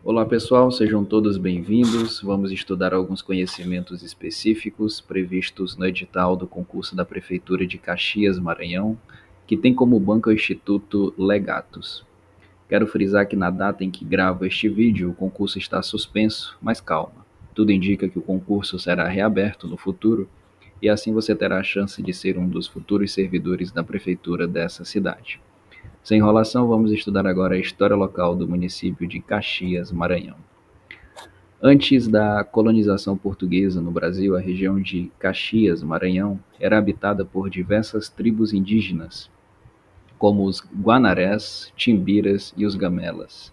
Olá pessoal, sejam todos bem-vindos. Vamos estudar alguns conhecimentos específicos previstos no edital do concurso da Prefeitura de Caxias, Maranhão, que tem como banco o Instituto Legatus. Quero frisar que na data em que gravo este vídeo, o concurso está suspenso, mas calma. Tudo indica que o concurso será reaberto no futuro e assim você terá a chance de ser um dos futuros servidores da prefeitura dessa cidade. Sem enrolação, vamos estudar agora a história local do município de Caxias, Maranhão. Antes da colonização portuguesa no Brasil, a região de Caxias, Maranhão, era habitada por diversas tribos indígenas, como os Guanarés, Timbiras e os Gamelas.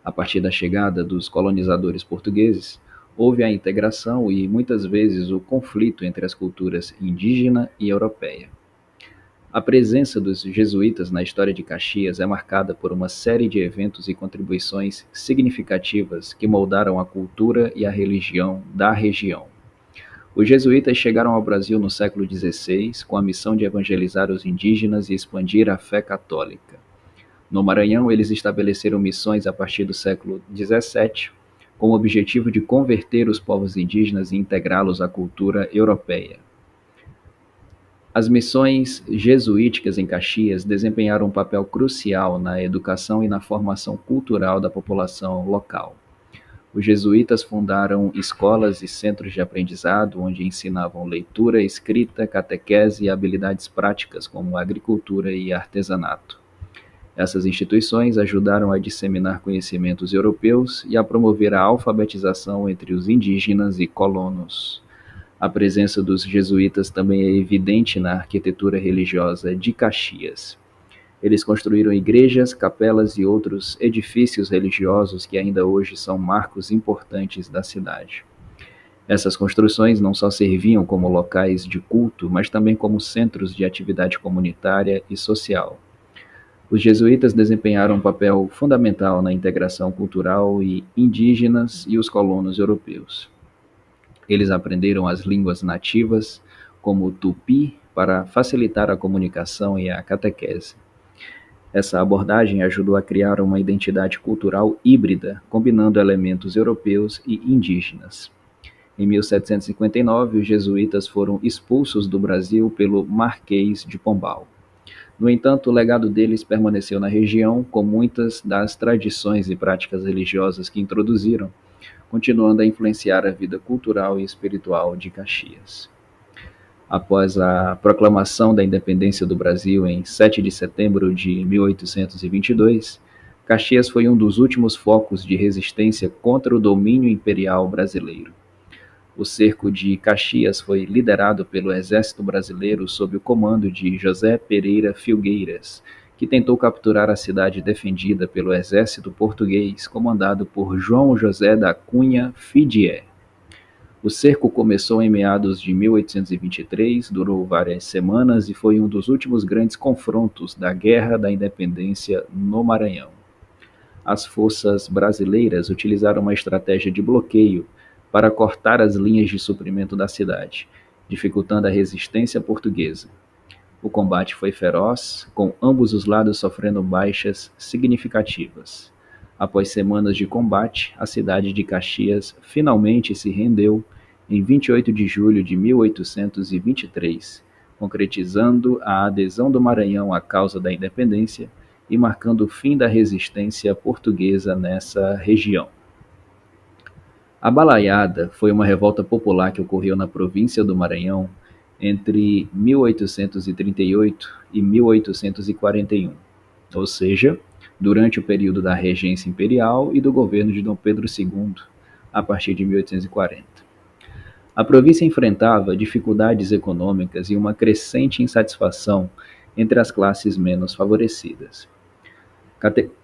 A partir da chegada dos colonizadores portugueses, houve a integração e, muitas vezes, o conflito entre as culturas indígena e europeia. A presença dos jesuítas na história de Caxias é marcada por uma série de eventos e contribuições significativas que moldaram a cultura e a religião da região. Os jesuítas chegaram ao Brasil no século XVI com a missão de evangelizar os indígenas e expandir a fé católica. No Maranhão, eles estabeleceram missões a partir do século XVII, com o objetivo de converter os povos indígenas e integrá-los à cultura europeia. As missões jesuíticas em Caxias desempenharam um papel crucial na educação e na formação cultural da população local. Os jesuítas fundaram escolas e centros de aprendizado onde ensinavam leitura, escrita, catequese e habilidades práticas como agricultura e artesanato. Essas instituições ajudaram a disseminar conhecimentos europeus e a promover a alfabetização entre os indígenas e colonos. A presença dos jesuítas também é evidente na arquitetura religiosa de Caxias. Eles construíram igrejas, capelas e outros edifícios religiosos que ainda hoje são marcos importantes da cidade. Essas construções não só serviam como locais de culto, mas também como centros de atividade comunitária e social. Os jesuítas desempenharam um papel fundamental na integração cultural e indígenas e os colonos europeus. Eles aprenderam as línguas nativas, como o tupi, para facilitar a comunicação e a catequese. Essa abordagem ajudou a criar uma identidade cultural híbrida, combinando elementos europeus e indígenas. Em 1759, os jesuítas foram expulsos do Brasil pelo Marquês de Pombal. No entanto, o legado deles permaneceu na região, com muitas das tradições e práticas religiosas que introduziram, continuando a influenciar a vida cultural e espiritual de Caxias. Após a proclamação da independência do Brasil em 7 de setembro de 1822, Caxias foi um dos últimos focos de resistência contra o domínio imperial brasileiro. O cerco de Caxias foi liderado pelo Exército Brasileiro sob o comando de José Pereira Filgueiras, que tentou capturar a cidade defendida pelo exército português, comandado por João José da Cunha Fidié. O cerco começou em meados de 1823, durou várias semanas e foi um dos últimos grandes confrontos da Guerra da Independência no Maranhão. As forças brasileiras utilizaram uma estratégia de bloqueio para cortar as linhas de suprimento da cidade, dificultando a resistência portuguesa. O combate foi feroz, com ambos os lados sofrendo baixas significativas. Após semanas de combate, a cidade de Caxias finalmente se rendeu em 28 de julho de 1823, concretizando a adesão do Maranhão à causa da independência e marcando o fim da resistência portuguesa nessa região. A Balaiada foi uma revolta popular que ocorreu na província do Maranhão entre 1838 e 1841, ou seja, durante o período da regência imperial e do governo de Dom Pedro II, a partir de 1840. A província enfrentava dificuldades econômicas e uma crescente insatisfação entre as classes menos favorecidas.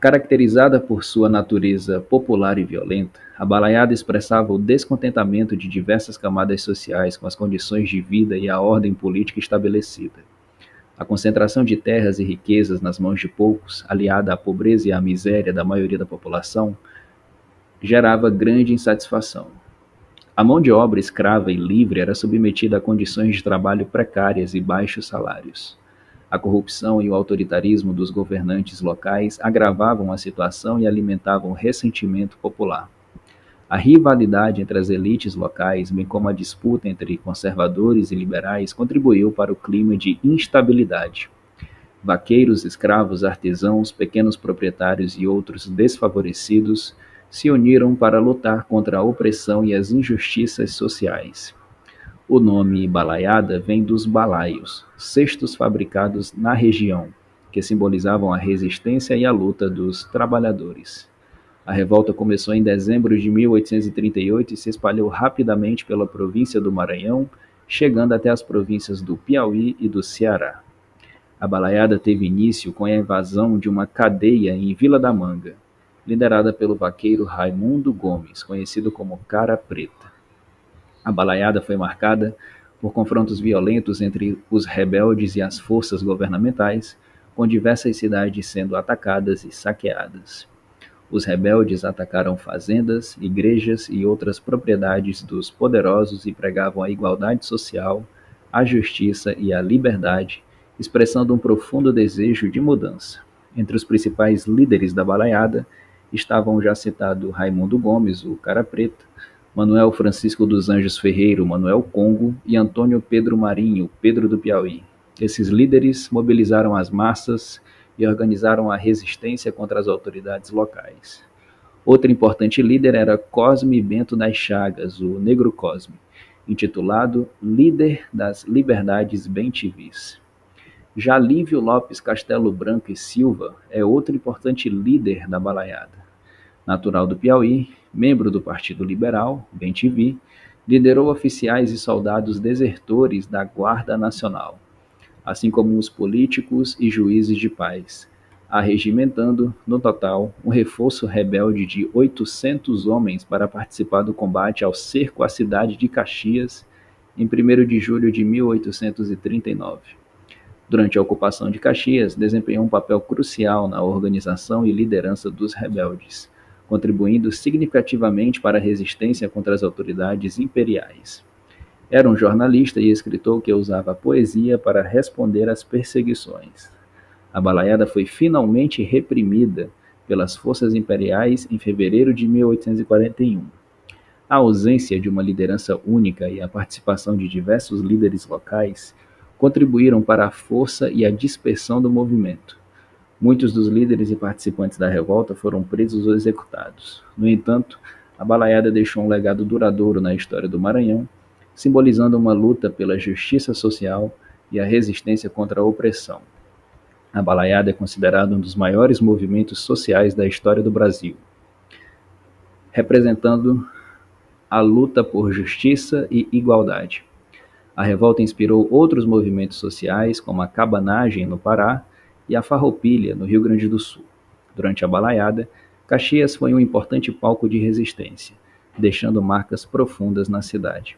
Caracterizada por sua natureza popular e violenta, a Balaiada expressava o descontentamento de diversas camadas sociais com as condições de vida e a ordem política estabelecida. A concentração de terras e riquezas nas mãos de poucos, aliada à pobreza e à miséria da maioria da população, gerava grande insatisfação. A mão de obra escrava e livre era submetida a condições de trabalho precárias e baixos salários. A corrupção e o autoritarismo dos governantes locais agravavam a situação e alimentavam o ressentimento popular. A rivalidade entre as elites locais, bem como a disputa entre conservadores e liberais, contribuiu para o clima de instabilidade. Vaqueiros, escravos, artesãos, pequenos proprietários e outros desfavorecidos se uniram para lutar contra a opressão e as injustiças sociais. O nome balaiada vem dos balaios, cestos fabricados na região, que simbolizavam a resistência e a luta dos trabalhadores. A revolta começou em dezembro de 1838 e se espalhou rapidamente pela província do Maranhão, chegando até as províncias do Piauí e do Ceará. A balaiada teve início com a invasão de uma cadeia em Vila da Manga, liderada pelo vaqueiro Raimundo Gomes, conhecido como Cara Preta. A balaiada foi marcada por confrontos violentos entre os rebeldes e as forças governamentais, com diversas cidades sendo atacadas e saqueadas. Os rebeldes atacaram fazendas, igrejas e outras propriedades dos poderosos e pregavam a igualdade social, a justiça e a liberdade, expressando um profundo desejo de mudança. Entre os principais líderes da balaiada estavam o já citado Raimundo Gomes, o Cara Preta, Manuel Francisco dos Anjos Ferreiro, Manuel Congo, e Antônio Pedro Marinho, Pedro do Piauí. Esses líderes mobilizaram as massas e organizaram a resistência contra as autoridades locais. Outro importante líder era Cosme Bento das Chagas, o Negro Cosme, intitulado Líder das Liberdades Bem-Te-Vis. Já Lívio Lopes Castelo Branco e Silva é outro importante líder da balaiada. Natural do Piauí, membro do Partido Liberal, Bem-Te-Vi, liderou oficiais e soldados desertores da Guarda Nacional, assim como os políticos e juízes de paz, arregimentando, no total, um reforço rebelde de 800 homens para participar do combate ao cerco à cidade de Caxias em 1º de julho de 1839. Durante a ocupação de Caxias, desempenhou um papel crucial na organização e liderança dos rebeldes, contribuindo significativamente para a resistência contra as autoridades imperiais. Era um jornalista e escritor que usava a poesia para responder às perseguições. A balaiada foi finalmente reprimida pelas forças imperiais em fevereiro de 1841. A ausência de uma liderança única e a participação de diversos líderes locais contribuíram para a força e a dispersão do movimento. Muitos dos líderes e participantes da revolta foram presos ou executados. No entanto, a balaiada deixou um legado duradouro na história do Maranhão, simbolizando uma luta pela justiça social e a resistência contra a opressão. A balaiada é considerada um dos maiores movimentos sociais da história do Brasil, representando a luta por justiça e igualdade. A revolta inspirou outros movimentos sociais, como a cabanagem no Pará e a farroupilha no Rio Grande do Sul. Durante a balaiada, Caxias foi um importante palco de resistência, deixando marcas profundas na cidade.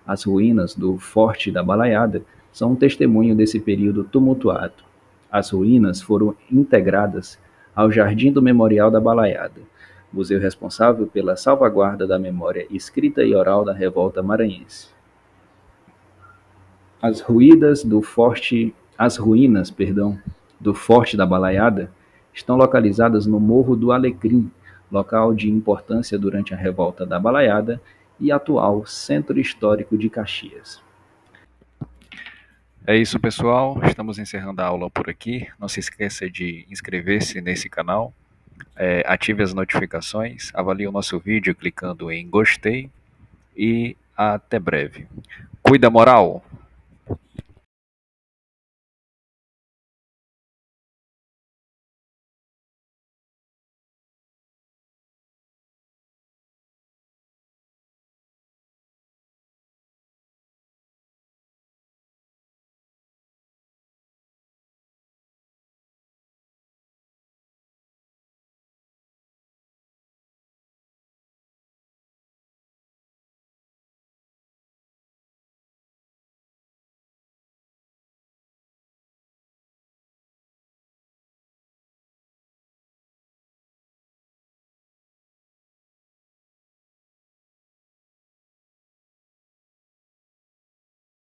As ruínas do Forte da Balaiada são um testemunho desse período tumultuado. As ruínas foram integradas ao Jardim do Memorial da Balaiada, museu responsável pela salvaguarda da memória escrita e oral da revolta maranhense. As ruínas do Forte da Balaiada estão localizadas no Morro do Alecrim, local de importância durante a revolta da Balaiada e atual Centro Histórico de Caxias. É isso, pessoal. Estamos encerrando a aula por aqui. Não se esqueça de inscrever-se nesse canal, ative as notificações, avalie o nosso vídeo clicando em gostei e até breve. Cuida, moral!